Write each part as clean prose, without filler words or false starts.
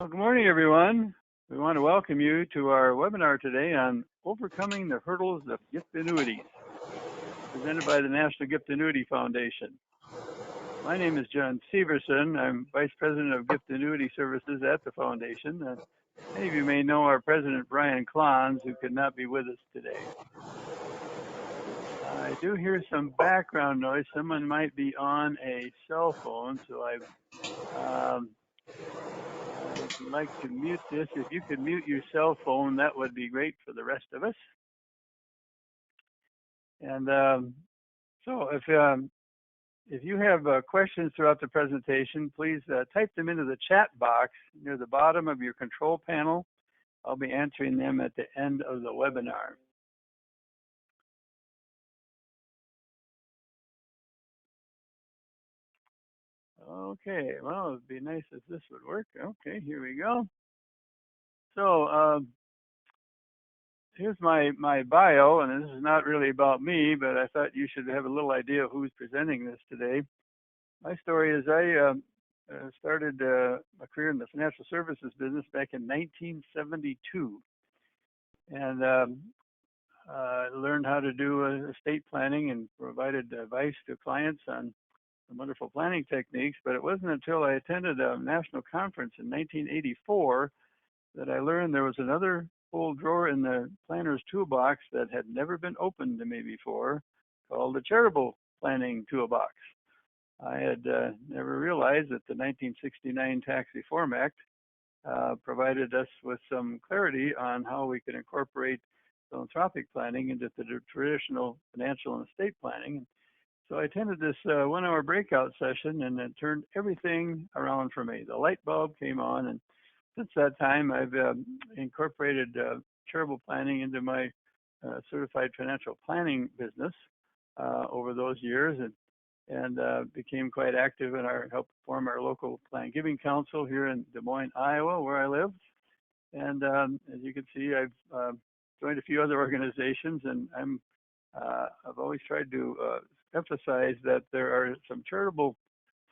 Well, good morning, everyone. We want to welcome you to our webinar today on overcoming the hurdles of gift annuities, presented by the National Gift Annuity Foundation. My name is John Severson. I'm Vice President of Gift Annuity Services at the Foundation. Many of you may know our President, Brian Klons, who could not be with us today. I do hear some background noise. Someone might be on a cell phone, so I'd like to mute this. If you could mute your cell phone, that would be great for the rest of us. And so if you have questions throughout the presentation, please type them into the chat box near the bottom of your control panel. I'll be answering them at the end of the webinar. Okay, well, it'd be nice if this would work. Okay, here we go. So here's my bio, and this is not really about me, but I thought you should have a little idea of who's presenting this today. My story is I started a career in the financial services business back in 1972, and learned how to do estate planning and provided advice to clients on some wonderful planning techniques. But it wasn't until I attended a national conference in 1984 that I learned there was another old drawer in the planner's toolbox that had never been opened to me before, called the Charitable Planning Toolbox. I had never realized that the 1969 Tax Reform Act provided us with some clarity on how we could incorporate philanthropic planning into the traditional financial and estate planning. So I attended this 1-hour breakout session, and it turned everything around for me. The light bulb came on, and since that time, I've incorporated charitable planning into my certified financial planning business over those years, and became quite active in helped form our local plan giving council here in Des Moines, Iowa, where I live. And as you can see, I've joined a few other organizations, and I've always tried to emphasize that there are some charitable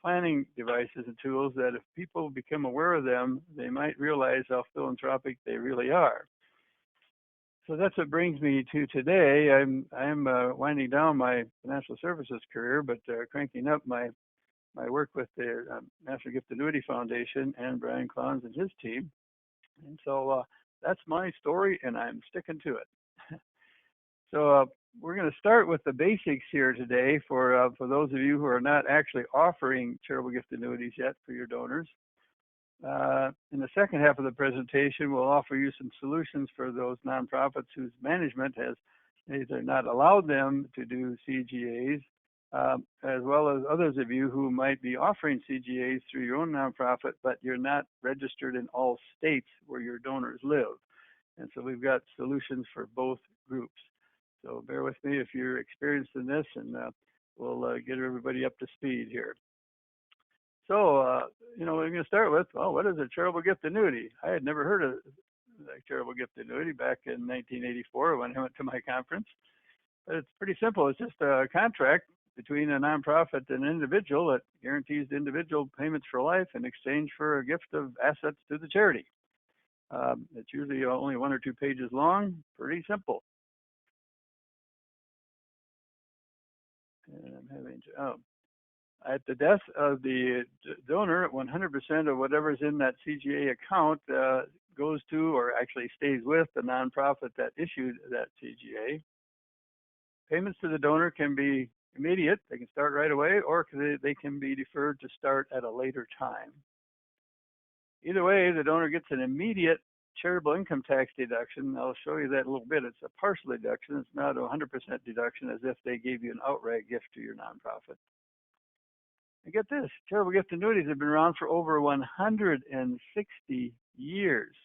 planning devices and tools that if people become aware of them, they might realize how philanthropic they really are. So that's what brings me to today. I'm winding down my financial services career, but cranking up my work with the National Gift Annuity Foundation and Brian Klons and his team. And so that's my story, and I'm sticking to it. So we're going to start with the basics here today for those of you who are not actually offering charitable gift annuities yet for your donors. In the second half of the presentation, we'll offer you some solutions for those nonprofits whose management has either not allowed them to do CGAs, as well as others of you who might be offering CGAs through your own nonprofit, but you're not registered in all states where your donors live. And so we've got solutions for both groups. So bear with me if you're experienced in this, and we'll get everybody up to speed here. So, we're going to start with, well, what is a charitable gift annuity? I had never heard of a charitable gift annuity back in 1984 when I went to my conference. But it's pretty simple. It's just a contract between a nonprofit and an individual that guarantees the individual payments for life in exchange for a gift of assets to the charity. It's usually only 1 or 2 pages long, pretty simple. And I'm having to, at the death of the donor, 100% of whatever's in that CGA account goes to, or actually stays with, the nonprofit that issued that CGA. Payments to the donor can be immediate, they can start right away, or they can be deferred to start at a later time. Either way, the donor gets an immediate charitable income tax deduction. I'll show you that in a little bit. It's a partial deduction. It's not a 100% deduction as if they gave you an outright gift to your nonprofit. And get this, charitable gift annuities have been around for over 160 years.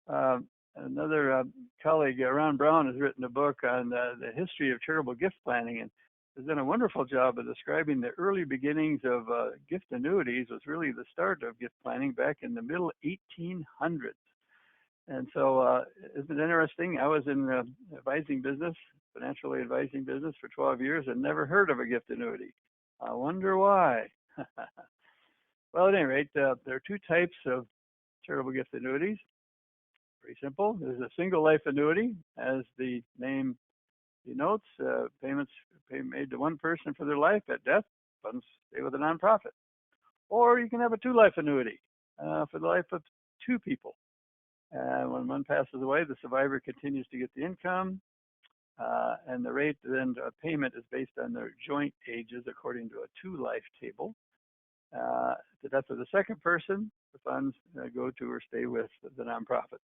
Another colleague, Ron Brown, has written a book on the history of charitable gift planning, and has done a wonderful job of describing the early beginnings of gift annuities. Was really the start of gift planning back in the middle 1800s. And so isn't it interesting? I was in the advising business, financially advising business for 12 years and never heard of a gift annuity. I wonder why. Well, at any rate, there are 2 types of charitable gift annuities. Pretty simple. There's a single life annuity, as the name denotes. Payments made to one person for their life. At death, funds stay with a nonprofit. Or you can have a two life annuity for the life of two people. When one passes away, the survivor continues to get the income, and the rate then of payment is based on their joint ages according to a two-life table. At the death of the second person, the funds go to or stay with the nonprofit.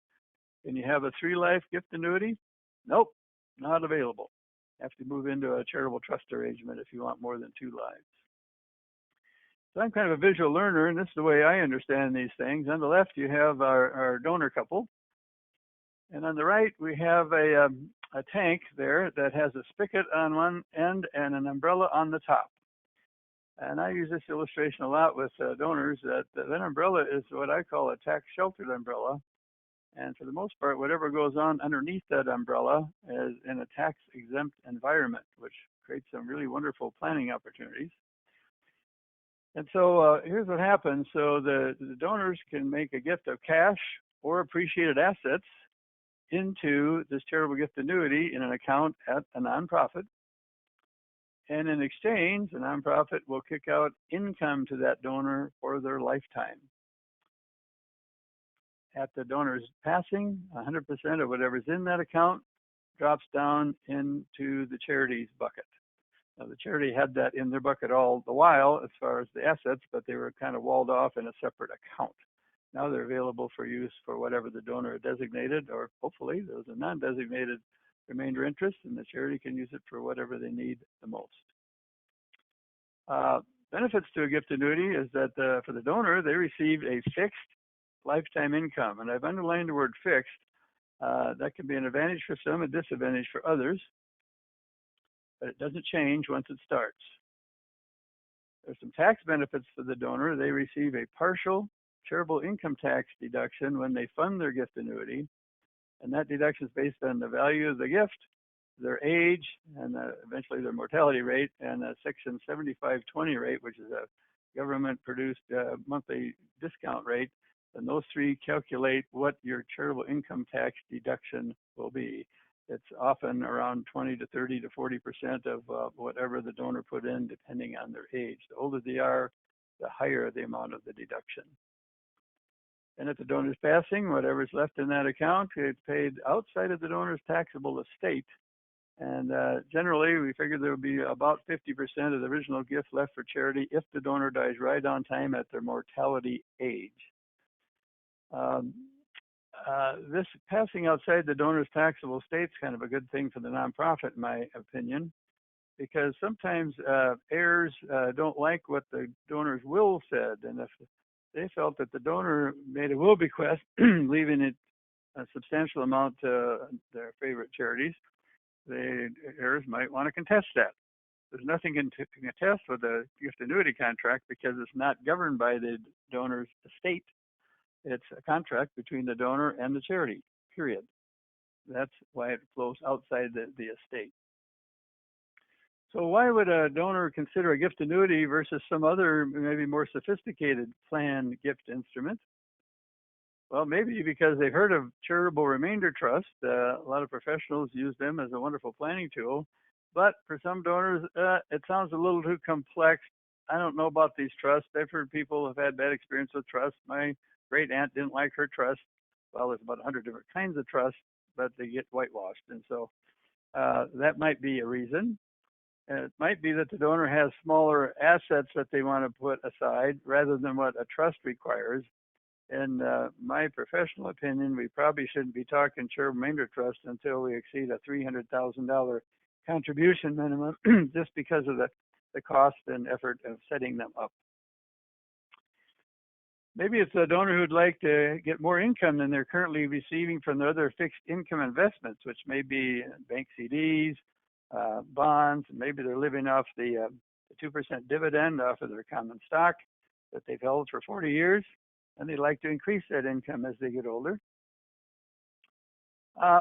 Can you have a three-life gift annuity? Nope, not available. You have to move into a charitable trust arrangement if you want more than two lives. So I'm kind of a visual learner, and this is the way I understand these things. On the left, you have our donor couple. And on the right, we have a tank there that has a spigot on one end and an umbrella on the top. And I use this illustration a lot with donors, that umbrella is what I call a tax-sheltered umbrella. And for the most part, whatever goes on underneath that umbrella is in a tax-exempt environment, which creates some really wonderful planning opportunities. And so here's what happens. So the donors can make a gift of cash or appreciated assets into this charitable gift annuity in an account at a nonprofit. And in exchange, the nonprofit will kick out income to that donor for their lifetime. At the donor's passing, 100% of whatever's in that account drops down into the charity's bucket. Now, the charity had that in their bucket all the while as far as the assets, but they were kind of walled off in a separate account. Now they're available for use for whatever the donor designated, or hopefully there's a non-designated remainder interest, and the charity can use it for whatever they need the most. Benefits to a gift annuity is that for the donor, they receive a fixed lifetime income. And I've underlined the word fixed. That can be an advantage for some, a disadvantage for others, but it doesn't change once it starts. There's some tax benefits for the donor. They receive a partial charitable income tax deduction when they fund their gift annuity, and that deduction is based on the value of the gift, their age, and eventually their mortality rate, and a Section 7520 rate, which is a government-produced monthly discount rate. And those three calculate what your charitable income tax deduction will be. It's often around 20 to 30 to 40% of whatever the donor put in, depending on their age. The older they are, the higher the amount of the deduction. And at the donor's passing, whatever's left in that account is paid outside of the donor's taxable estate. And generally, we figure there will be about 50% of the original gift left for charity if the donor dies right on time at their mortality age. This passing outside the donor's taxable estate is kind of a good thing for the nonprofit, in my opinion, because sometimes heirs don't like what the donor's will said, and if they felt that the donor made a will bequest, leaving it a substantial amount to their favorite charities, the heirs might want to contest that. There's nothing to contest with a gift annuity contract because it's not governed by the donor's estate. It's a contract between the donor and the charity, period. That's why it flows outside the estate. So why would a donor consider a gift annuity versus some other, maybe more sophisticated plan gift instrument? Well, maybe because they've heard of charitable remainder trust. A lot of professionals use them as a wonderful planning tool. But for some donors, it sounds a little too complex. I don't know about these trusts. I've heard people have had bad experience with trust. My great aunt didn't like her trust. Well, there's about 100 different kinds of trust, but they get whitewashed. And so that might be a reason. And it might be that the donor has smaller assets that they want to put aside rather than what a trust requires. In my professional opinion, we probably shouldn't be talking charitable remainder trust until we exceed a $300,000 contribution minimum just because of the cost and effort of setting them up. Maybe it's a donor who'd like to get more income than they're currently receiving from their other fixed income investments, which may be bank CDs, bonds. Maybe they're living off the 2% dividend off of their common stock that they've held for 40 years, and they'd like to increase that income as they get older.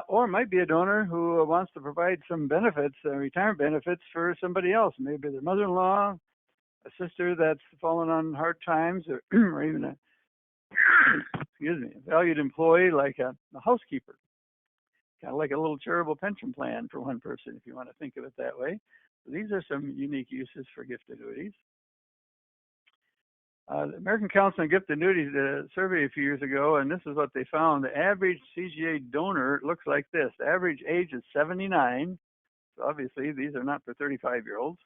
Or it might be a donor who wants to provide some benefits, retirement benefits for somebody else, maybe their mother-in-law, a sister that's fallen on hard times, or even excuse me, a valued employee like a housekeeper, kind of like a little charitable pension plan for one person, if you want to think of it that way. So these are some unique uses for gift annuities. The American Council on Gift Annuities did a survey a few years ago, and this is what they found. The average CGA donor looks like this. The average age is 79. So obviously, these are not for 35-year-olds.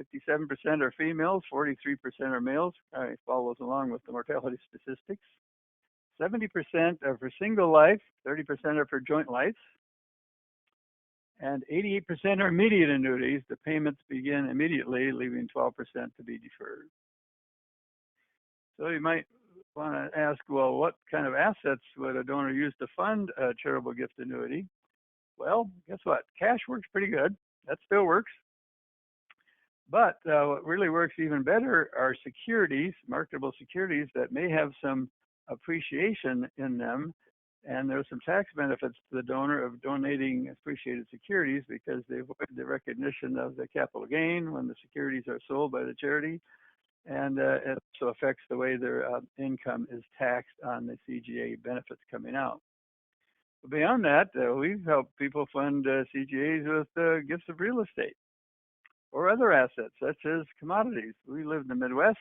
57% are females, 43% are males. It follows along with the mortality statistics. 70% are for single life, 30% are for joint life, and 88% are immediate annuities. The payments begin immediately, leaving 12% to be deferred. So you might want to ask, well, what kind of assets would a donor use to fund a charitable gift annuity? Well, guess what? Cash works pretty good. That still works. But what really works even better are securities, marketable securities that may have some appreciation in them. And there's some tax benefits to the donor of donating appreciated securities because they avoid the recognition of the capital gain when the securities are sold by the charity. And it also affects the way their income is taxed on the CGA benefits coming out. But beyond that, we've helped people fund CGAs with gifts of real estate or other assets such as commodities. We live in the Midwest,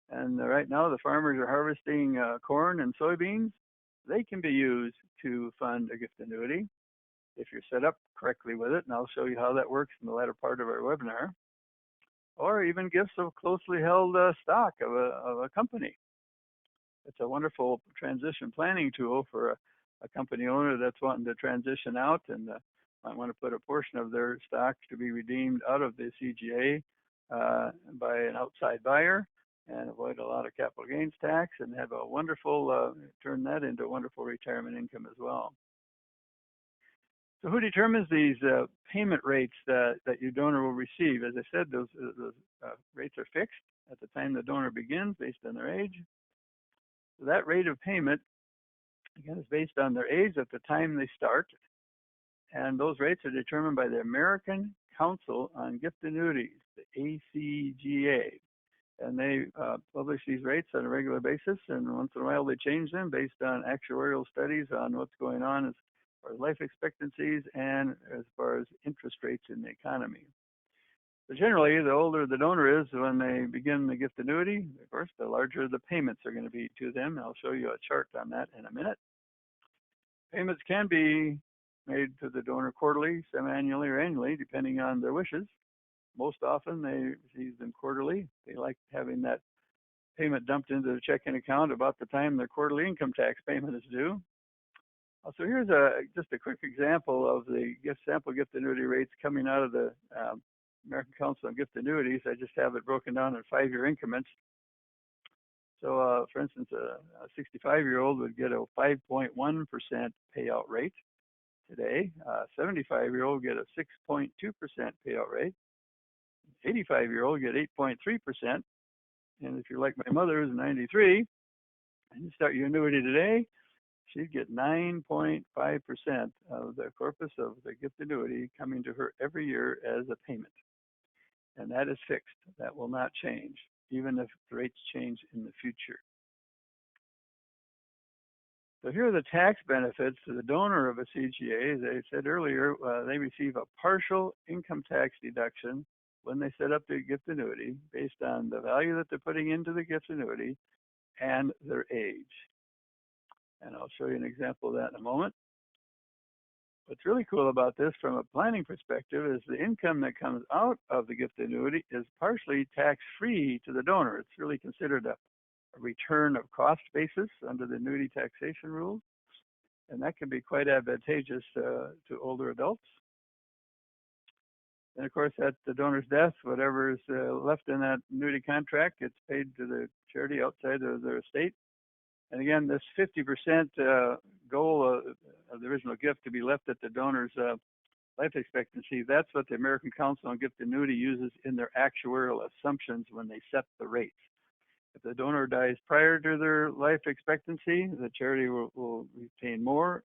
and right now the farmers are harvesting corn and soybeans. They can be used to fund a gift annuity if you're set up correctly with it, and I'll show you how that works in the latter part of our webinar. Or even gifts of closely held stock of a company. It's a wonderful transition planning tool for a company owner that's wanting to transition out and might want to put a portion of their stock to be redeemed out of the CGA by an outside buyer and avoid a lot of capital gains tax and have a wonderful, turn that into a wonderful retirement income as well. So who determines these payment rates that your donor will receive? As I said, those rates are fixed at the time the donor begins based on their age. So that rate of payment, again, is based on their age at the time they start. And those rates are determined by the American Council on Gift Annuities, the ACGA. And they publish these rates on a regular basis, and once in a while they change them based on actuarial studies on what's going on as far as life expectancies and as far as interest rates in the economy. So generally, the older the donor is when they begin the gift annuity, of course, the larger the payments are going to be to them. I'll show you a chart on that in a minute. Payments can be made to the donor quarterly, semi-annually, or annually, depending on their wishes. Most often, they receive them quarterly. They like having that payment dumped into the checking account about the time their quarterly income tax payment is due. So here's just a quick example of the sample gift annuity rates coming out of the American Council on Gift Annuities. I just have it broken down in 5-year increments. So, for instance, a 65-year-old would get a 5.1% payout rate today. A 75-year-old get a 6.2% payout rate. 85-year-old get 8.3%. And if you're like my mother, who's 93, and you start your annuity today, she'd get 9.5% of the corpus of the gift annuity coming to her every year as a payment. And that is fixed. That will not change, even if the rates change in the future. So here are the tax benefits to the donor of a CGA. As I said earlier, they receive a partial income tax deduction when they set up the gift annuity based on the value that they're putting into the gift annuity and their age. And I'll show you an example of that in a moment. What's really cool about this from a planning perspective is the income that comes out of the gift annuity is partially tax-free to the donor. It's really considered a return of cost basis under the annuity taxation rules, and that can be quite advantageous to older adults. And of course, at the donor's death, whatever is left in that annuity contract gets paid to the charity outside of their estate. And again, this 50% goal of the original gift to be left at the donor's life expectancy, that's what the American Council on Gift Annuity uses in their actuarial assumptions when they set the rates. If the donor dies prior to their life expectancy, the charity will retain more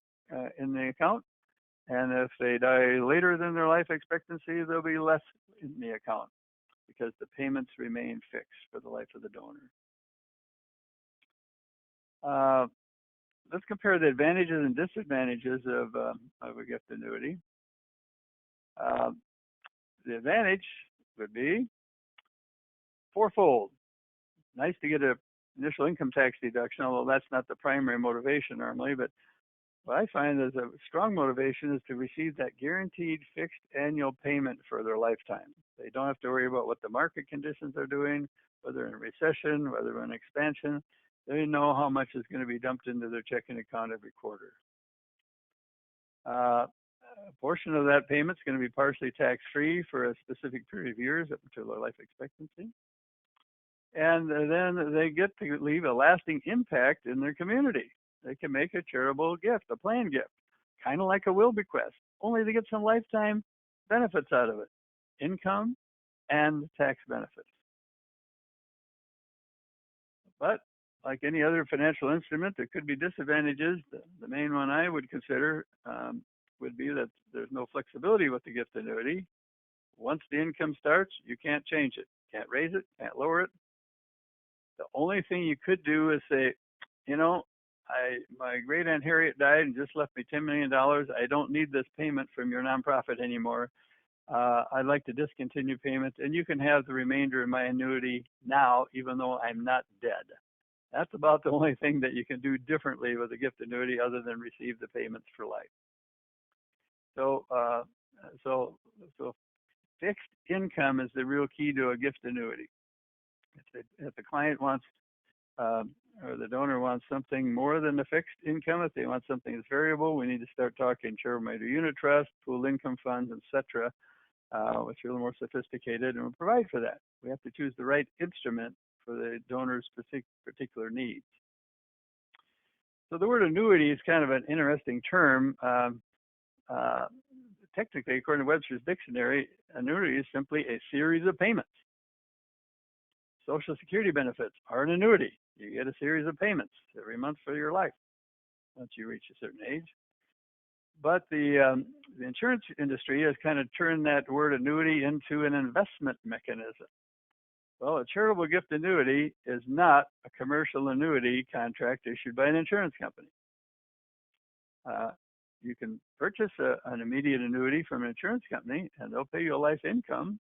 in the account. And if they die later than their life expectancy, there'll be less in the account because the payments remain fixed for the life of the donor. Let's compare the advantages and disadvantages of a gift annuity. The advantage would be fourfold. Nice to get an initial income tax deduction, although that's not the primary motivation normally. But what I find is a strong motivation is to receive that guaranteed fixed annual payment for their lifetime. They don't have to worry about what the market conditions are doing, whether in a recession, whether in expansion. They know how much is going to be dumped into their checking account every quarter. A portion of that payment is going to be partially tax-free for a specific period of years up until their life expectancy. And then they get to leave a lasting impact in their community. They can make a charitable gift, a planned gift, kind of like a will bequest, only they get some lifetime benefits out of it, income and tax benefits. But like any other financial instrument, there could be disadvantages. The main one I would consider would be that there's no flexibility with the gift annuity. Once the income starts, you can't change it. Can't raise it, can't lower it. The only thing you could do is say, you know, my great aunt Harriet died and just left me $10 million. I don't need this payment from your nonprofit anymore. I'd like to discontinue payments, and you can have the remainder of my annuity now, even though I'm not dead. That's about the only thing that you can do differently with a gift annuity other than receive the payments for life. So fixed income is the real key to a gift annuity. If the client wants or the donor wants something more than the fixed income, if they want something that's variable, we need to start talking charitable unit trust, pooled income funds, etc., which are a little more sophisticated, and we'll provide for that. We have to choose the right instrument for the donor's particular needs. So the word annuity is kind of an interesting term. Technically, according to Webster's dictionary, annuity is simply a series of payments. Social Security benefits are an annuity. You get a series of payments every month for your life once you reach a certain age. But the insurance industry has kind of turned that word annuity into an investment mechanism. Well, a charitable gift annuity is not a commercial annuity contract issued by an insurance company. You can purchase an immediate annuity from an insurance company, and they'll pay you a life income,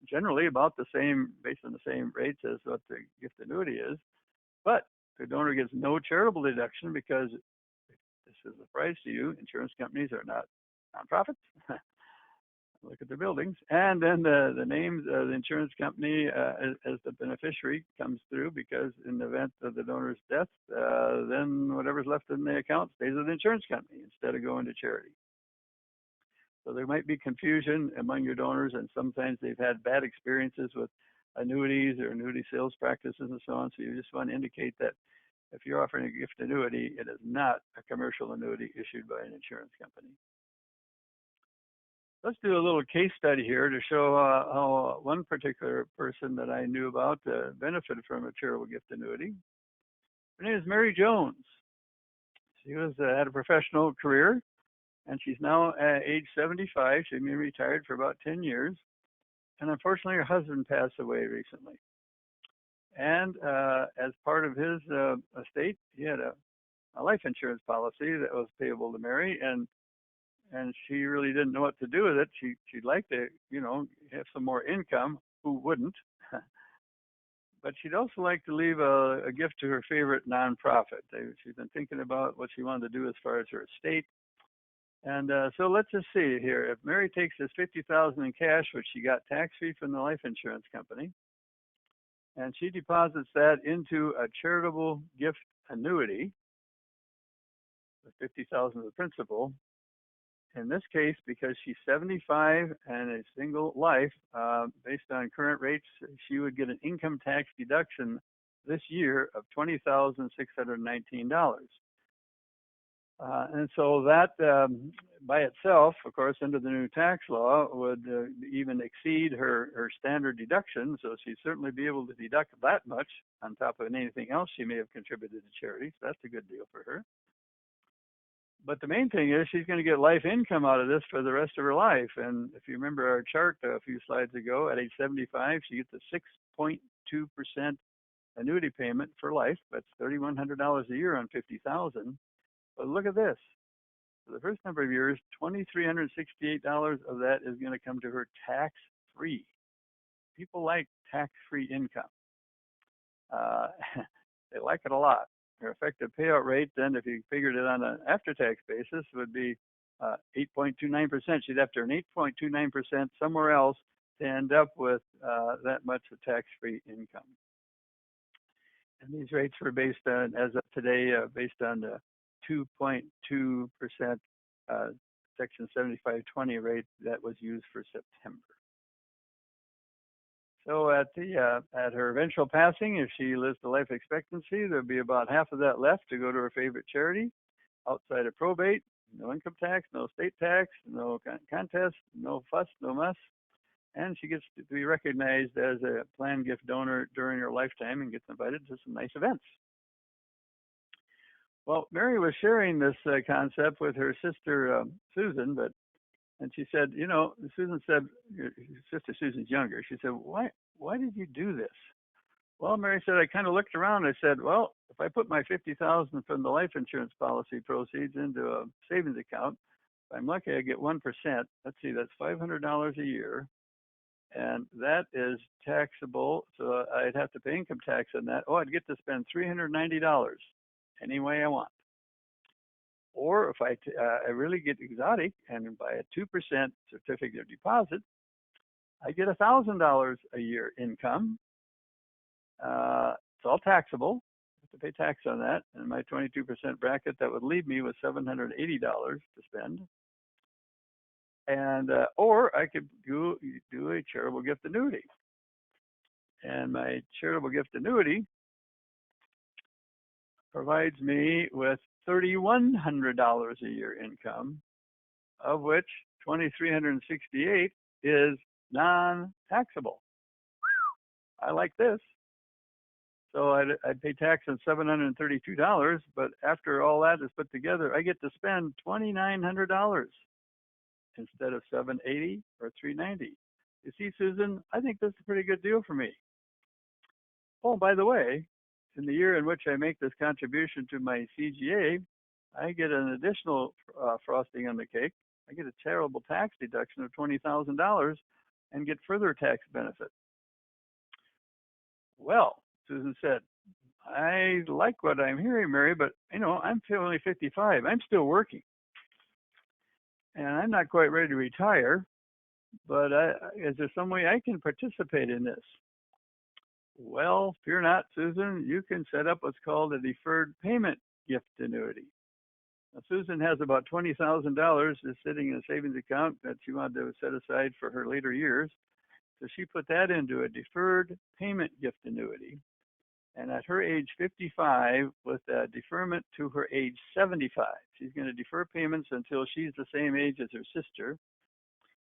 generally about the same, based on the same rates as what the gift annuity is. But the donor gets no charitable deduction because this is the price to you. Insurance companies are not nonprofits. Look at their buildings. And then the names of the insurance company as the beneficiary comes through, because in the event of the donor's death, then whatever's left in the account stays with the insurance company instead of going to charity. So there might be confusion among your donors, and sometimes they've had bad experiences with annuities or annuity sales practices and so on. So you just want to indicate that if you're offering a gift annuity, it is not a commercial annuity issued by an insurance company. Let's do a little case study here to show how one particular person that I knew about benefited from a charitable gift annuity. Her name is Mary Jones. She was had a professional career, and she's now at age 75. She's been retired for about 10 years. And unfortunately, her husband passed away recently. And as part of his estate, he had a life insurance policy that was payable to Mary, and she really didn't know what to do with it. She'd like to, have some more income. Who wouldn't? But she'd also like to leave a gift to her favorite nonprofit. She's been thinking about what she wanted to do as far as her estate. And so let's just see here. If Mary takes this $50,000 in cash, which she got tax-free from the life insurance company, and she deposits that into a charitable gift annuity, the $50,000 of the principal. In this case, because she's 75 and a single life, based on current rates, she would get an income tax deduction this year of $20,619. And so that by itself, of course, under the new tax law, would even exceed her standard deduction. So she'd certainly be able to deduct that much on top of anything else she may have contributed to charity. So that's a good deal for her. But the main thing is she's going to get life income out of this for the rest of her life. And if you remember our chart a few slides ago, at age 75, she gets a 6.2% annuity payment for life. That's $3,100 a year on $50,000. But look at this. For the first number of years, $2,368 of that is going to come to her tax-free. People like tax-free income. They like it a lot. Her effective payout rate, then, if you figured it on an after-tax basis, would be 8.29%. She'd have to earn 8.29% somewhere else to end up with that much of tax-free income. And these rates were based on, as of today, based on the 2.2% Section 7520 rate that was used for September. So at her eventual passing, if she lives to life expectancy, there'll be about half of that left to go to her favorite charity, outside of probate, no income tax, no state tax, no contest, no fuss, no muss, and she gets to be recognized as a planned gift donor during her lifetime and gets invited to some nice events. Well, Mary was sharing this concept with her sister Susan, and she said, Susan said, your sister Susan's younger. She said, why did you do this? Well, Mary said, I kind of looked around. I said, well, if I put my $50,000 from the life insurance policy proceeds into a savings account, if I'm lucky, I get 1%. Let's see, that's $500 a year, and that is taxable. So I'd have to pay income tax on that. Oh, I'd get to spend $390 any way I want. Or if I really get exotic and buy a 2% certificate of deposit, I get $1,000 a year income. It's all taxable. I have to pay tax on that. In my 22% bracket, that would leave me with $780 to spend. And or I could do a charitable gift annuity. And my charitable gift annuity provides me with $3,100 a year income, of which $2,368 is non-taxable. I like this. So I'd pay tax on $732, but after all that is put together, I get to spend $2,900 instead of $780 or $390. You see, Susan, I think this is a pretty good deal for me. Oh, by the way, in the year in which I make this contribution to my CGA, I get an additional frosting on the cake. I get a charitable tax deduction of $20,000 and get further tax benefit. Well, Susan said, I like what I'm hearing, Mary, but I'm only 55. I'm still working. And I'm not quite ready to retire, but is there some way I can participate in this? Well, fear not, Susan, you can set up what's called a deferred payment gift annuity. Now, Susan has about $20,000 sitting in a savings account that she wanted to set aside for her later years. So she put that into a deferred payment gift annuity. And at her age 55, with a deferment to her age 75, she's going to defer payments until she's the same age as her sister,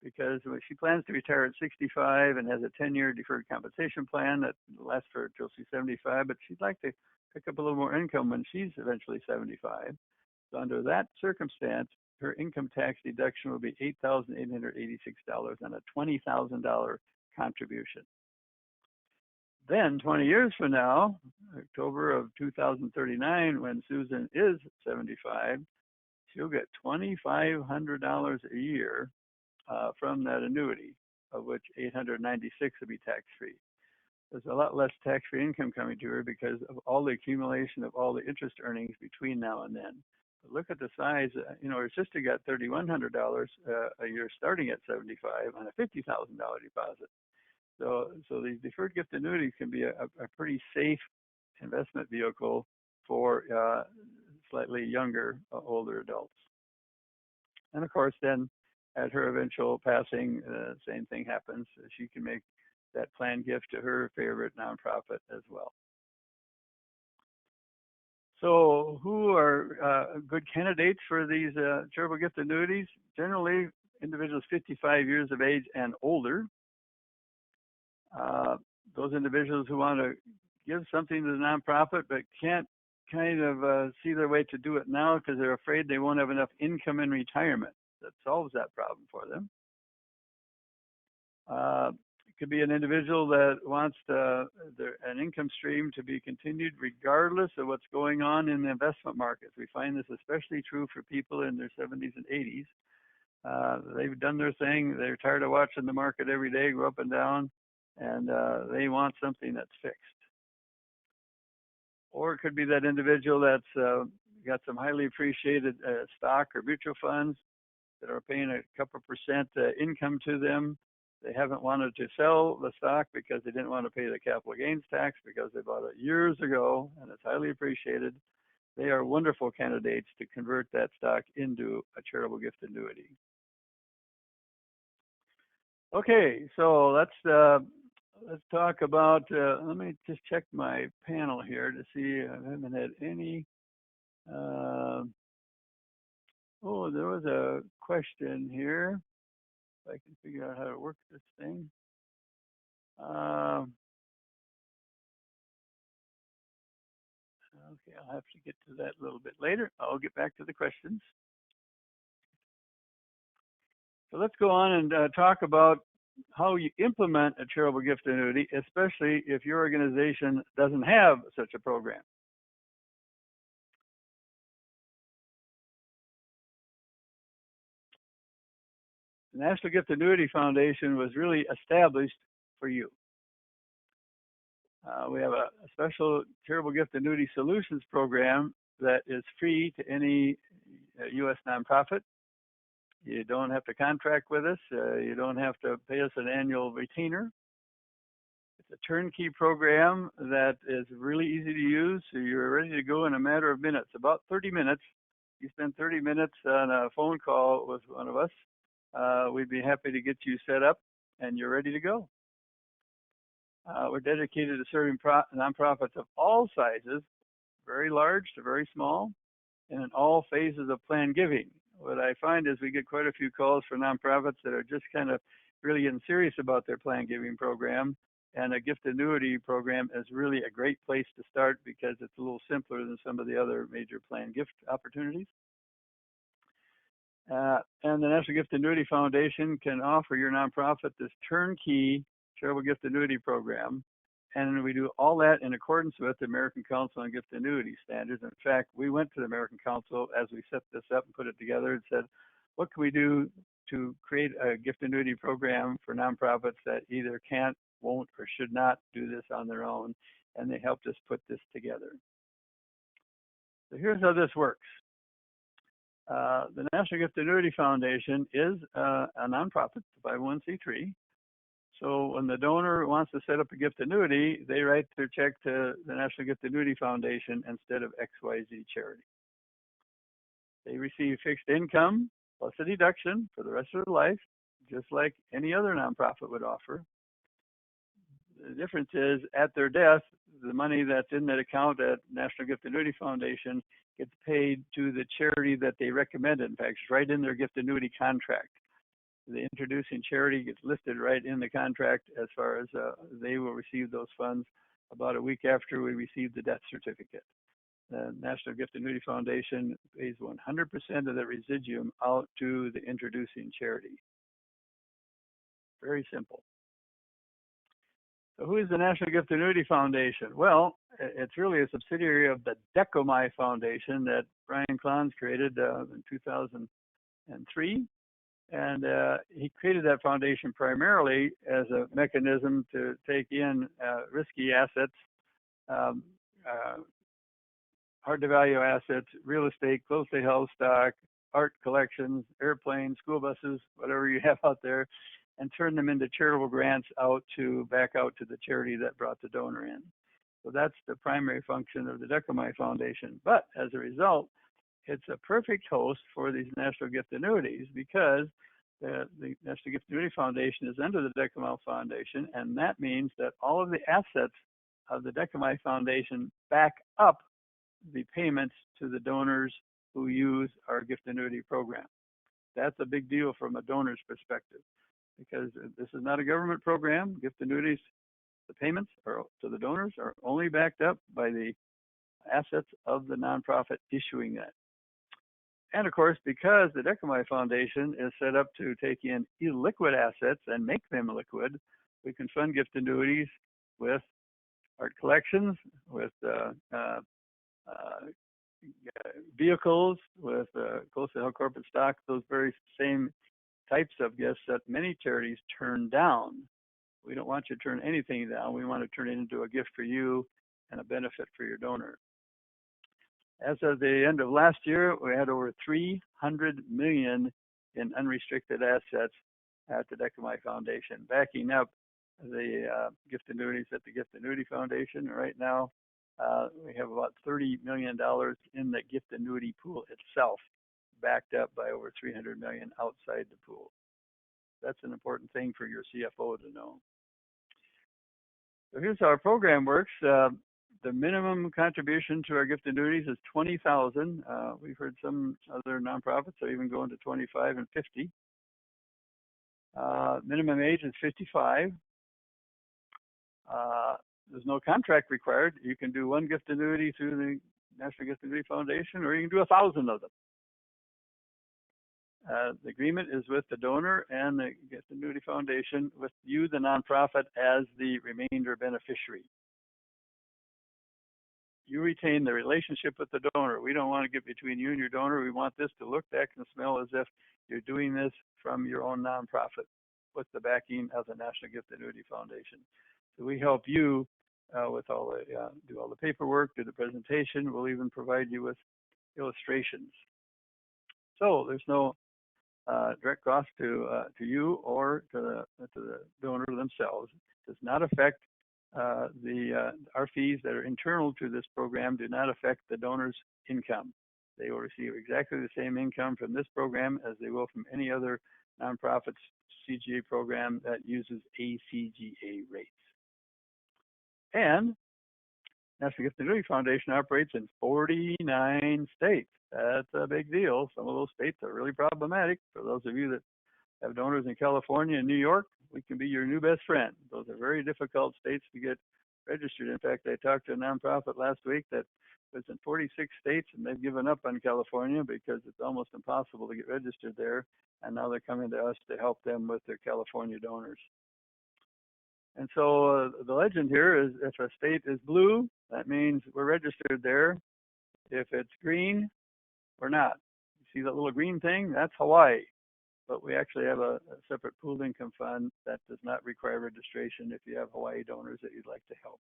because she plans to retire at 65 and has a 10-year deferred compensation plan that lasts her until she's 75, but she'd like to pick up a little more income when she's eventually 75. So under that circumstance, her income tax deduction will be $8,886 on a $20,000 contribution. Then 20 years from now, October of 2039, when Susan is 75, she'll get $2,500 a year from that annuity, of which $896 will be tax-free. There's a lot less tax-free income coming to her because of all the accumulation of all the interest earnings between now and then. But look at the size. Her sister got $3,100 a year starting at 75 on a $50,000 deposit. So these deferred gift annuities can be a pretty safe investment vehicle for slightly younger, older adults. And of course, then at her eventual passing, same thing happens. She can make that planned gift to her favorite nonprofit as well. So who are good candidates for these charitable gift annuities? Generally, individuals 55 years of age and older. Those individuals who want to give something to the nonprofit but can't kind of see their way to do it now because they're afraid they won't have enough income in retirement. That solves that problem for them. It could be an individual that wants an income stream to be continued regardless of what's going on in the investment markets. We find this especially true for people in their 70s and 80s. They've done their thing. They're tired of watching the market every day go up and down, and they want something that's fixed. Or it could be that individual that's got some highly appreciated stock or mutual funds that are paying a couple percent income to them. They haven't wanted to sell the stock because they didn't want to pay the capital gains tax because they bought it years ago and it's highly appreciated. They are wonderful candidates to convert that stock into a charitable gift annuity. Okay, so let's talk about, let me just check my panel here to see. I haven't had any. Oh, there was a question here. If I can figure out how to work this thing. Okay, I'll have to get to that a little bit later. I'll get back to the questions. So let's go on and talk about how you implement a charitable gift annuity, especially if your organization doesn't have such a program. The National Gift Annuity Foundation was really established for you. We have a special charitable gift annuity solutions program that is free to any U.S. nonprofit. You don't have to contract with us. You don't have to pay us an annual retainer. It's a turnkey program that is really easy to use. So you're ready to go in a matter of minutes, about 30 minutes. You spend 30 minutes on a phone call with one of us. We'd be happy to get you set up and you're ready to go. We're dedicated to serving nonprofits of all sizes, very large to very small, and in all phases of plan giving. What I find is we get quite a few calls for nonprofits that are just kind of really getting serious about their plan giving program, and a gift annuity program is really a great place to start because it's a little simpler than some of the other major plan gift opportunities. And the National Gift Annuity Foundation can offer your nonprofit this turnkey charitable gift annuity program, and we do all that in accordance with the American Council on Gift Annuity standards. In fact, we went to the American Council as we set this up and put it together and said, what can we do to create a gift annuity program for nonprofits that either can't, won't, or should not do this on their own? And they helped us put this together. So here's how this works. The National Gift Annuity Foundation is a nonprofit, 501c3. So when the donor wants to set up a gift annuity, they write their check to the National Gift Annuity Foundation instead of XYZ charity. They receive fixed income plus a deduction for the rest of their life, just like any other nonprofit would offer. The difference is at their death, the money that's in that account at National Gift Annuity Foundation gets paid to the charity that they recommended. In fact, it's right in their gift annuity contract. The introducing charity gets listed right in the contract as far as they will receive those funds about a week after we receive the death certificate. The National Gift Annuity Foundation pays 100% of the residuum out to the introducing charity. Very simple. So who is the National Gift Annuity Foundation? Well, it's really a subsidiary of the Decomai Foundation that Brian Klons created in 2003. And he created that foundation primarily as a mechanism to take in risky assets, hard-to-value assets, real estate, closely held stock, art collections, airplanes, school buses, whatever you have out there, and turn them into charitable grants back out to the charity that brought the donor in. So that's the primary function of the Decomai Foundation. But as a result, it's a perfect host for these national gift annuities because the National Gift Annuity Foundation is under the Decomai Foundation, and that means that all of the assets of the Decomai Foundation back up the payments to the donors who use our gift annuity program. That's a big deal from a donor's perspective because this is not a government program. Gift annuities, the payments to the donors are only backed up by the assets of the nonprofit issuing that. And of course, because the Decomai Foundation is set up to take in illiquid assets and make them liquid, we can fund gift annuities with art collections, with vehicles, with closely held corporate stock, those very same types of gifts that many charities turn down. We don't want you to turn anything down. We want to turn it into a gift for you and a benefit for your donor. As of the end of last year, we had over $300 million in unrestricted assets at the Decamai Foundation, backing up the gift annuities at the Gift Annuity Foundation. Right now, we have about $30 million in the gift annuity pool itself, backed up by over $300 million outside the pool. That's an important thing for your CFO to know. So here's how our program works. The minimum contribution to our gift annuities is $20,000. We've heard some other nonprofits are even going to 25 and 50. Minimum age is 55. There's no contract required. You can do one gift annuity through the National Gift Annuity Foundation, or you can do 1,000 of them. The agreement is with the donor and the Gift Annuity Foundation, with you, the nonprofit, as the remainder beneficiary. You retain the relationship with the donor. We don't want to get between you and your donor. We want this to look, act, and smell as if you're doing this from your own nonprofit with the backing of the National Gift Annuity Foundation. So we help you with all the do all the paperwork, do the presentation. We'll even provide you with illustrations. So there's no direct cost to you or to the donor themselves. It does not affect our fees that are internal to this program. Do not affect the donor's income. They will receive exactly the same income from this program as they will from any other nonprofit CGA program that uses CGA rates. And National Gift Annuity Foundation operates in 49 states. That's a big deal. Some of those states are really problematic. For those of you that have donors in California and New York, we can be your new best friend. Those are very difficult states to get registered. In fact, I talked to a nonprofit last week that was in 46 states, and they've given up on California because it's almost impossible to get registered there. And now they're coming to us to help them with their California donors. And so the legend here is, if a state is blue, that means we're registered there. If it's green, we're not. You see that little green thing? That's Hawaii. But we actually have a separate pooled income fund that does not require registration if you have Hawaii donors that you'd like to help.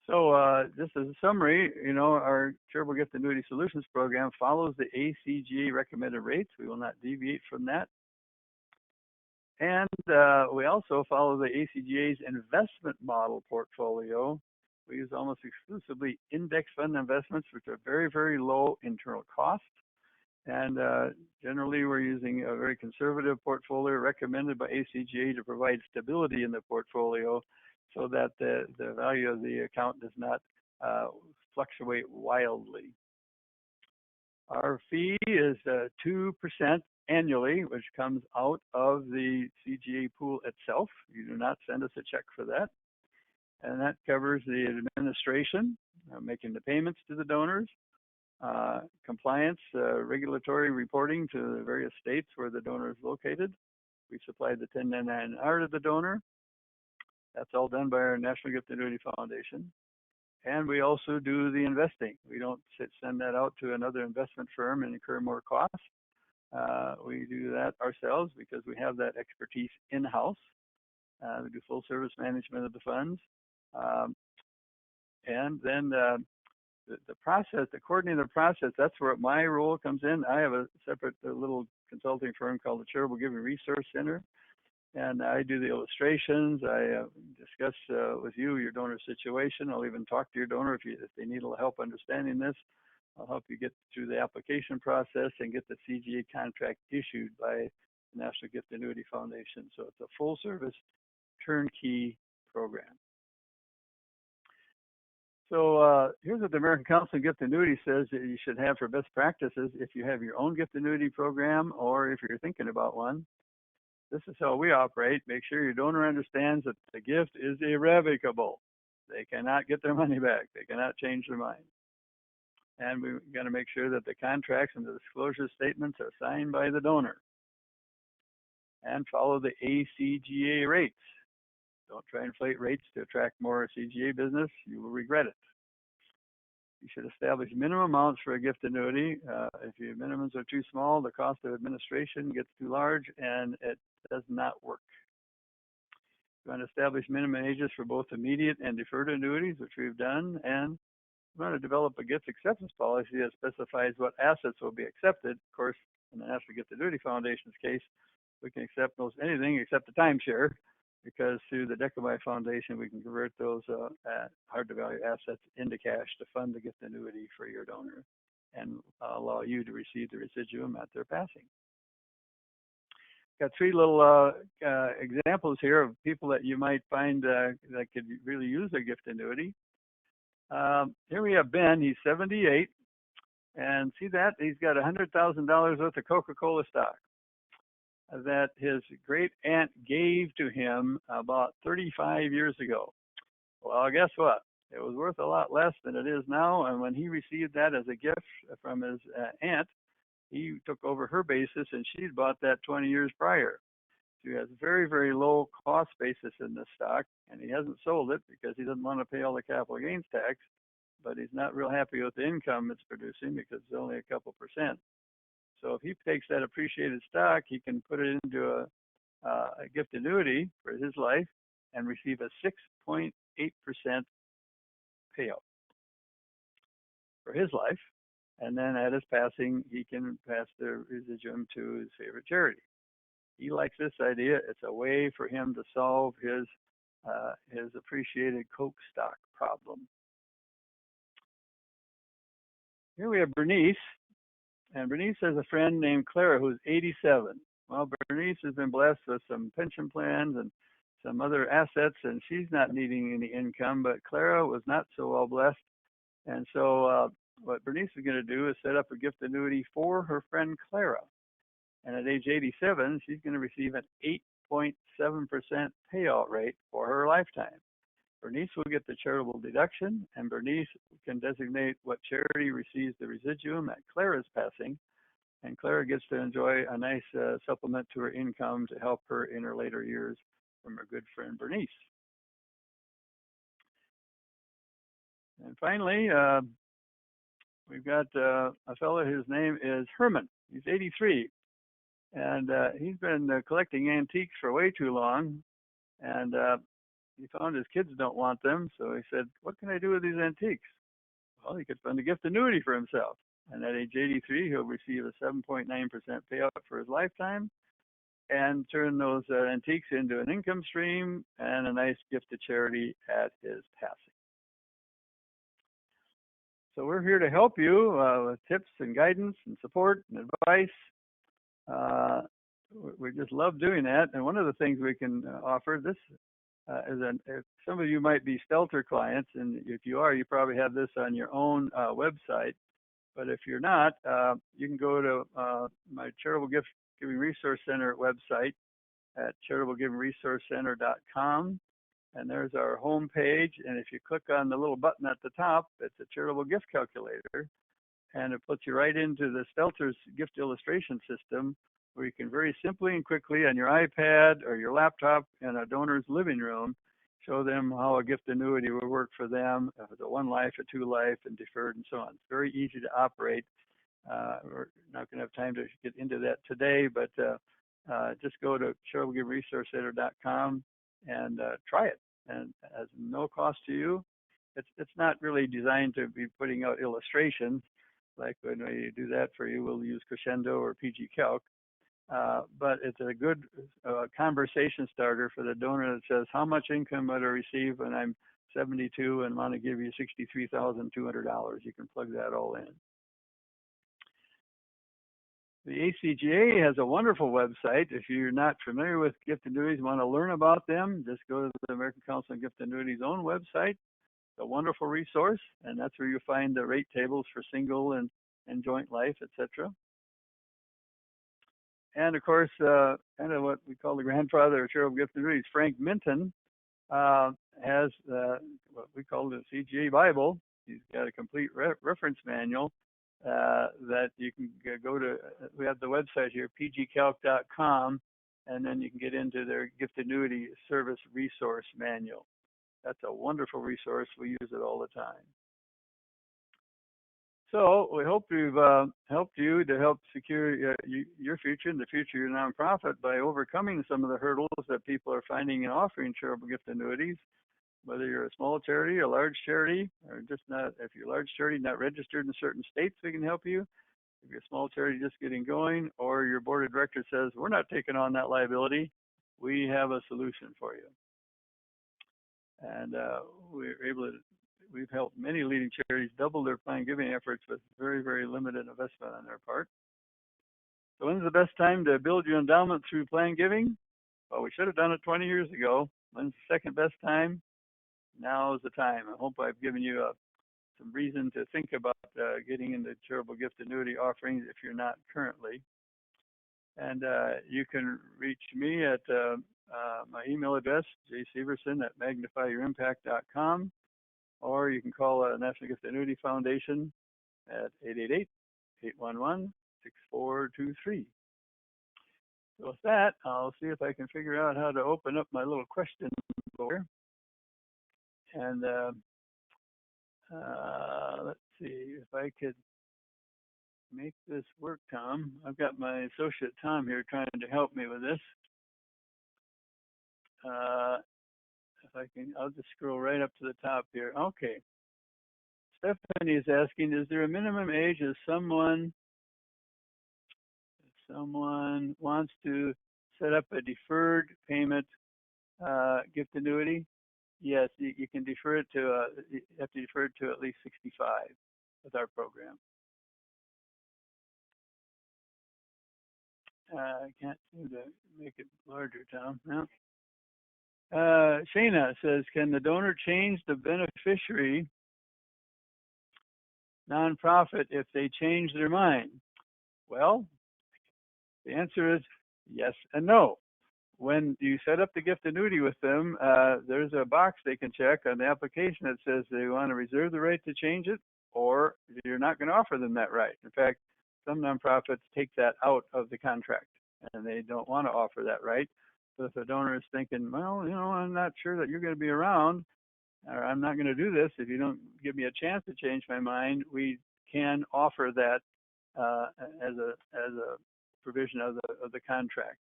So just as a summary, our Charitable Gift Annuity Solutions program follows the ACGA recommended rates. We will not deviate from that. And we also follow the ACGA's investment model portfolio. We use almost exclusively index fund investments, which are very, very low internal cost. And generally, we're using a very conservative portfolio recommended by ACGA to provide stability in the portfolio so that the value of the account does not fluctuate wildly. Our fee is 2% annually, which comes out of the CGA pool itself. You do not send us a check for that. And that covers the administration, making the payments to the donors, compliance, regulatory reporting to the various states where the donor is located. We supply the 1099-R to the donor. That's all done by our National Gift Annuity Foundation. And we also do the investing. We don't send that out to another investment firm and incur more costs. We do that ourselves because we have that expertise in-house. We do full service management of the funds. And then the process, the coordinating the process, that's where my role comes in. I have a separate little consulting firm called the Charitable Giving Resource Center. And I do the illustrations. I discuss with you your donor situation. I'll even talk to your donor if they need a little help understanding this. I'll help you get through the application process and get the CGA contract issued by the National Gift Annuity Foundation. So it's a full service turnkey program. So here's what the American Council on Gift Annuity says that you should have for best practices if you have your own gift annuity program or if you're thinking about one. This is how we operate. Make sure your donor understands that the gift is irrevocable. They cannot get their money back. They cannot change their mind. And we've got to make sure that the contracts and the disclosure statements are signed by the donor and follow the ACGA rates. Don't try and inflate rates to attract more CGA business. You will regret it. You should establish minimum amounts for a gift annuity. If your minimums are too small, the cost of administration gets too large, and it does not work. You want to establish minimum ages for both immediate and deferred annuities, which we've done, and you want to develop a gift acceptance policy that specifies what assets will be accepted. Of course, in the National Gift Annuity Foundation's case, we can accept most anything except the timeshare, because through the Decamai Foundation, we can convert those hard-to-value assets into cash to fund the gift annuity for your donor and allow you to receive the residuum at their passing. Got three little examples here of people that you might find that could really use a gift annuity. Here we have Ben. He's 78, and see that? He's got $100,000 worth of Coca-Cola stock that his great aunt gave to him about 35 years ago. Well, guess what? It was worth a lot less than it is now, and when he received that as a gift from his aunt, he took over her basis, and she'd bought that 20 years prior. So he has very, very low cost basis in this stock, and he hasn't sold it because he doesn't want to pay all the capital gains tax, but he's not real happy with the income it's producing because it's only a couple percent. So if he takes that appreciated stock, he can put it into a gift annuity for his life and receive a 6.8% payout for his life. And then at his passing, he can pass the residuum to his favorite charity. He likes this idea. It's a way for him to solve his appreciated Coke stock problem. Here we have Bernice. And Bernice has a friend named Clara who's 87. Well, Bernice has been blessed with some pension plans and some other assets, and she's not needing any income, but Clara was not so well blessed. And so what Bernice is going to do is set up a gift annuity for her friend Clara. And at age 87, she's going to receive an 8.7% payout rate for her lifetime. Bernice will get the charitable deduction, and Bernice can designate what charity receives the residuum at Clara's passing, and Clara gets to enjoy a nice supplement to her income to help her in her later years from her good friend Bernice. And finally, we've got a fellow, his name is Herman. He's 83, and he's been collecting antiques for way too long, and he found his kids don't want them, so he said, what can I do with these antiques? Well, he could fund a gift annuity for himself. And at age 83, he'll receive a 7.9% payout for his lifetime and turn those antiques into an income stream and a nice gift to charity at his passing. So we're here to help you with tips and guidance and support and advice. We just love doing that. And one of the things we can offer, this if some of you might be Stelter clients, and if you are, you probably have this on your own website. But if you're not, you can go to my Charitable Gift Giving Resource Center website at charitablegivingresourcecenter.com, and there's our home page. And if you click on the little button at the top, it's a charitable gift calculator, and it puts you right into the Stelter's gift illustration system, where you can very simply and quickly on your iPad or your laptop in a donor's living room show them how a gift annuity will work for them, if it's a 1 life, a 2 life, and deferred, and so on. It's very easy to operate. We're not going to have time to get into that today, but just go to charitablegivingresourcecenter.com and try it. And it has no cost to you. It's not really designed to be putting out illustrations. Like when we do that for you, we'll use Crescendo or PG Calc. But it's a good conversation starter for the donor that says, how much income would I receive when I'm 72 and want to give you $63,200? You can plug that all in. The ACGA has a wonderful website. If you're not familiar with gift annuities, want to learn about them, just go to the American Council on Gift Annuities' own website. It's a wonderful resource, and that's where you'll find the rate tables for single and joint life, etc. And of course, kind of what we call the grandfather of charitable gift annuities, Frank Minton, has what we call the CGA Bible. He's got a complete reference manual that you can go to. We have the website here, pgcalc.com, and then you can get into their gift annuity service resource manual. That's a wonderful resource. We use it all the time. So we hope we've helped you to help secure your future and the future of your nonprofit by overcoming some of the hurdles that people are finding in offering charitable gift annuities. Whether you're a small charity, a large charity, or just not, if you're a large charity not registered in certain states, we can help you. If you're a small charity just getting going, or your board of directors says, we're not taking on that liability, we have a solution for you. And we've helped many leading charities double their plan giving efforts with very, very limited investment on their part. So when's the best time to build your endowment through plan giving? Well, we should have done it 20 years ago. When's the second best time? Now is the time. I hope I've given you some reason to think about getting into charitable gift annuity offerings if you're not currently. And you can reach me at my email address, jseverson@magnifyyouриmpact.com, or you can call National Gift Annuity Foundation at 888-811-6423. So with that, I'll see if I can figure out how to open up my little question board. And let's see if I could make this work, Tom. I've got my associate Tom here trying to help me with this. If I can, I'll just scroll right up to the top here. Okay. Stephanie is asking, is there a minimum age if someone wants to set up a deferred payment gift annuity? Yes, you can defer it to, you have to defer it to at least 65 with our program. I can't seem to make it larger, Tom. No. Shayna says, can the donor change the beneficiary nonprofit if they change their mind? Well, the answer is yes and no. When you set up the gift annuity with them, there's a box they can check on the application that says they want to reserve the right to change it, or you're not going to offer them that right. In fact, some nonprofits take that out of the contract, and they don't want to offer that right. So if a donor is thinking, well, I'm not sure that you're going to be around, or I'm not going to do this if you don't give me a chance to change my mind, we can offer that as a provision of the contract.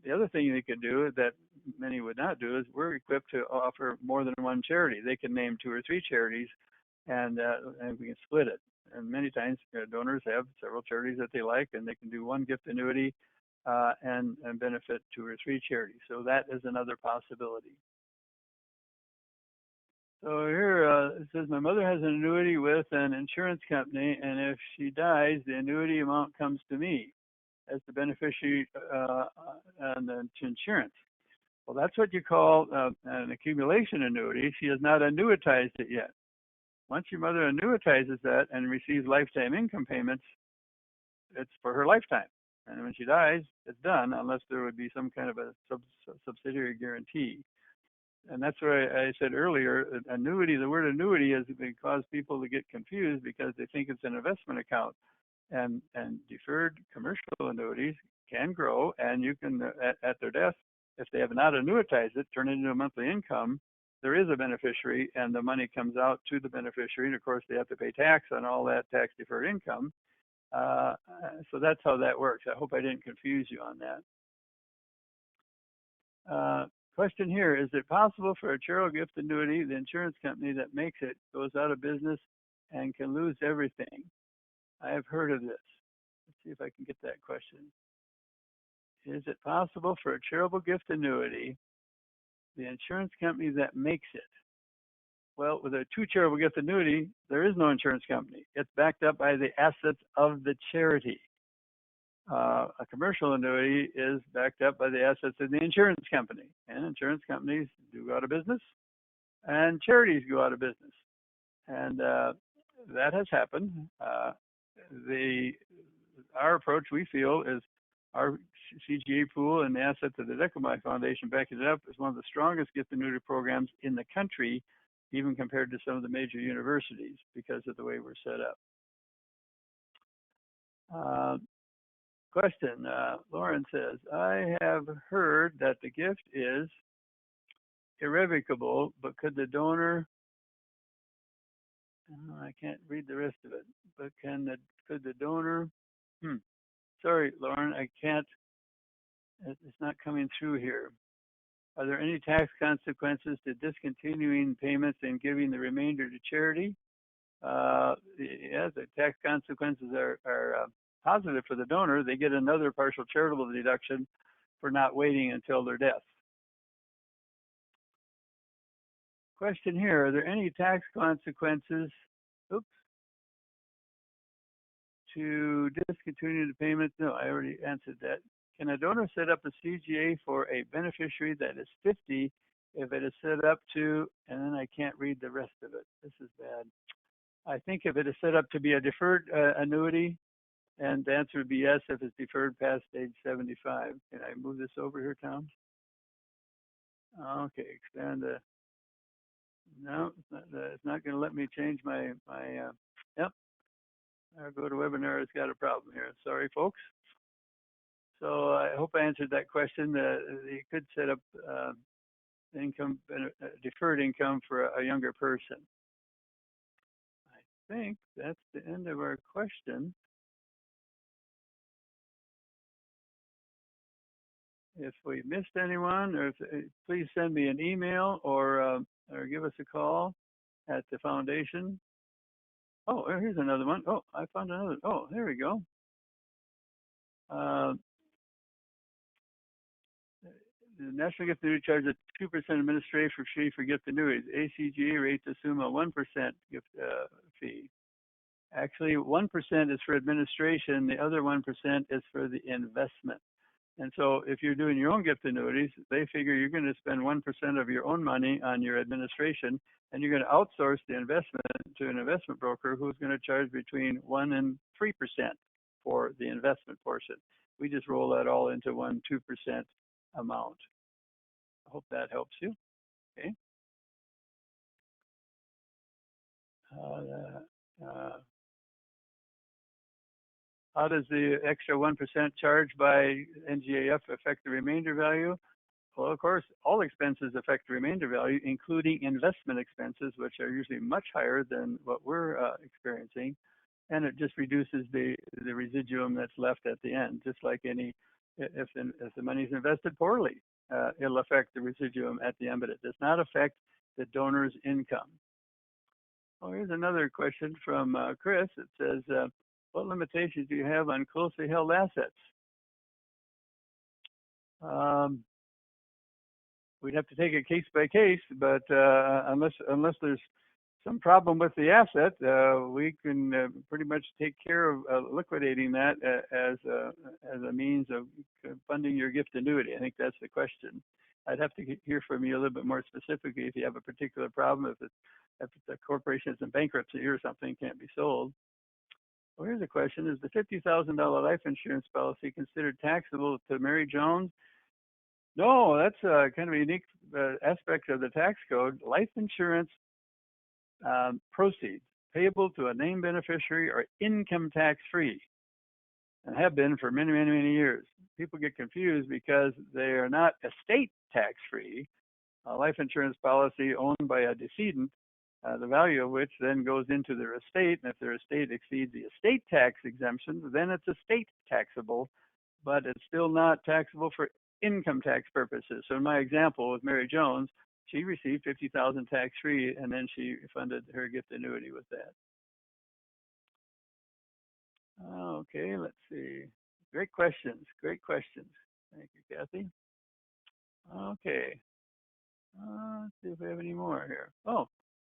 The other thing they could do that many would not do is we're equipped to offer more than one charity. They can name 2 or 3 charities, and we can split it. And many times donors have several charities that they like, and they can do one gift annuity and benefit 2 or 3 charities. So that is another possibility. So here it says, my mother has an annuity with an insurance company, and if she dies, the annuity amount comes to me as the beneficiary and the insurance. Well, that's what you call an accumulation annuity. She has not annuitized it yet. Once your mother annuitizes that and receives lifetime income payments, it's for her lifetime. And when she dies, it's done, unless there would be some kind of a subsidiary guarantee. And that's why I said earlier, annuity, the word annuity has caused people to get confused because they think it's an investment account. And deferred commercial annuities can grow, and you can, at their death, if they have not annuitized it, turn it into a monthly income, there is a beneficiary, and the money comes out to the beneficiary. And of course, they have to pay tax on all that tax deferred income. So that's how that works. I hope I didn't confuse you on that. Question here, is it possible for a charitable gift annuity, the insurance company that makes it goes out of business and can lose everything? I have heard of this. Let's see if I can get that question. Is it possible for a charitable gift annuity, the insurance company that makes it? Well, with a true charitable gift annuity, there is no insurance company. It's backed up by the assets of the charity. A commercial annuity is backed up by the assets of the insurance company. And insurance companies do go out of business, and charities go out of business. And that has happened. Our approach, we feel, is our CGA pool and the assets of the Decomai Foundation backing it up is one of the strongest gift annuity programs in the country, even compared to some of the major universities, because of the way we're set up. Question, Lauren says, I have heard that the gift is irrevocable, but could the donor, I can't read the rest of it, but could the donor, sorry, Lauren, I can't, it's not coming through here. Are there any tax consequences to discontinuing payments and giving the remainder to charity? Yeah, the tax consequences are positive for the donor. They get another partial charitable deduction for not waiting until their death. Question here, are there any tax consequences to discontinue the payments? No, I already answered that. Can a donor set up a CGA for a beneficiary that is 50 if it is set up to, and then I can't read the rest of it. This is bad. I think if it is set up to be a deferred annuity, and the answer would be yes if it's deferred past age 75. Can I move this over here, Tom? Okay, expand the, no, it's not going to let me change my yep. Our GoToWebinar has got a problem here. Sorry, folks. So I hope I answered that question. You could set up income, deferred income for a younger person. I think that's the end of our question. If we missed anyone, or please send me an email or give us a call at the foundation. Oh, here's another one. Oh, I found another. Oh, there we go. The National Gift Annuity charges a 2% administration fee for gift annuities. ACGA rates assume a 1% gift fee. Actually, 1% is for administration. The other 1% is for the investment. And so if you're doing your own gift annuities, they figure you're going to spend 1% of your own money on your administration, and you're going to outsource the investment to an investment broker who's going to charge between 1 and 3% for the investment portion. We just roll that all into 1-2% amount. I hope that helps you. Okay. How does the extra 1% charge by NGAF affect the remainder value? Well, of course, all expenses affect the remainder value, including investment expenses, which are usually much higher than what we're experiencing. And it just reduces the residuum that's left at the end, just like any, if the money's invested poorly, it'll affect the residuum at the end, but it does not affect the donor's income. Oh, here's another question from Chris. It says, what limitations do you have on closely held assets? We'd have to take it case by case, but unless there's some problem with the asset, we can pretty much take care of liquidating that as a means of funding your gift annuity. I think that's the question. I'd have to hear from you a little bit more specifically if you have a particular problem, if the corporation is in bankruptcy or something, can't be sold. Well, here's a question. Is the $50,000 life insurance policy considered taxable to Mary Jones? No, that's kind of a unique aspect of the tax code. Life insurance proceeds payable to a named beneficiary are income tax free and have been for many, many, many years. People get confused because they are not estate tax free. A life insurance policy owned by a decedent, the value of which then goes into their estate, and if their estate exceeds the estate tax exemption, then it's estate taxable, but it's still not taxable for income tax purposes. So in my example with Mary Jones, she received $50,000 tax-free, and then she funded her gift annuity with that. Okay, let's see. Great questions, great questions. Thank you, Kathy. Okay, let's see if we have any more here. Oh,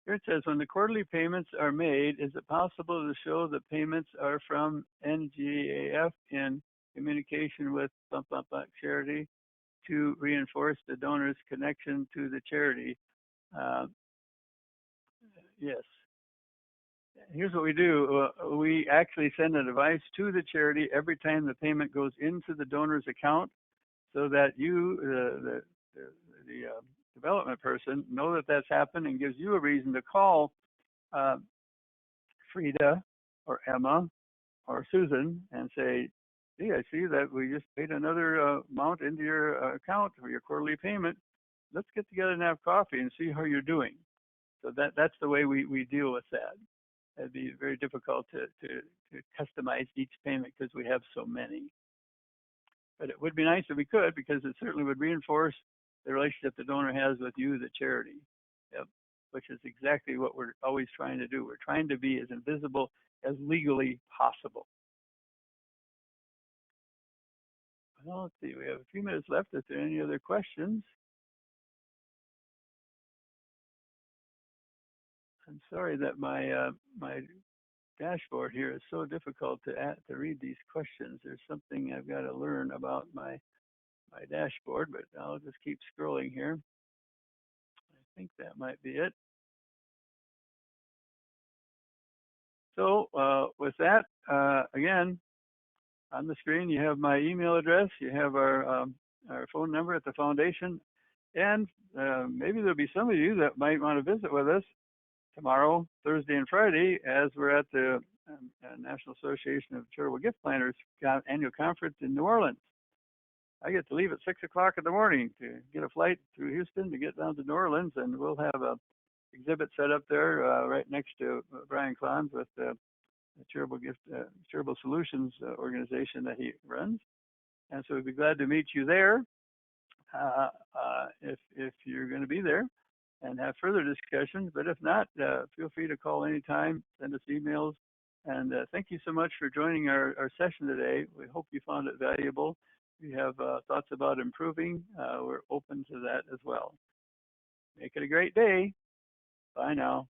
here it says, when the quarterly payments are made, is it possible to show the payments are from NGAF in communication with charity to reinforce the donor's connection to the charity? Yes. Here's what we do. We actually send a device to the charity every time the payment goes into the donor's account so that you, the development person, know that that's happened and gives you a reason to call Frida or Emma or Susan and say, gee, I see that we just paid another amount into your account for your quarterly payment. Let's get together and have coffee and see how you're doing. So that's the way we deal with that. It'd be very difficult to customize each payment because we have so many. But it would be nice if we could, because it certainly would reinforce the relationship the donor has with you, the charity. Yep. Which is exactly what we're always trying to do. We're trying to be as invisible as legally possible. Well, let's see. We have a few minutes left. If there are any other questions. I'm sorry that my dashboard here is so difficult to read these questions. There's something I've got to learn about my dashboard, but I'll just keep scrolling here. I think that might be it. So with that, again, on the screen you have my email address, you have our phone number at the foundation, and maybe there'll be some of you that might want to visit with us tomorrow, Thursday, and Friday, as we're at the National Association of Charitable Gift Planners annual conference in New Orleans. I get to leave at 6 o'clock in the morning to get a flight through Houston to get down to New Orleans, and we'll have a exhibit set up there right next to Brian Klons with the Charitable Solutions organization that he runs. And so we'd be glad to meet you there if you're going to be there and have further discussions. But if not, feel free to call anytime, send us emails. And thank you so much for joining our session today. We hope you found it valuable. If you have thoughts about improving, we're open to that as well. Make it a great day. Bye now.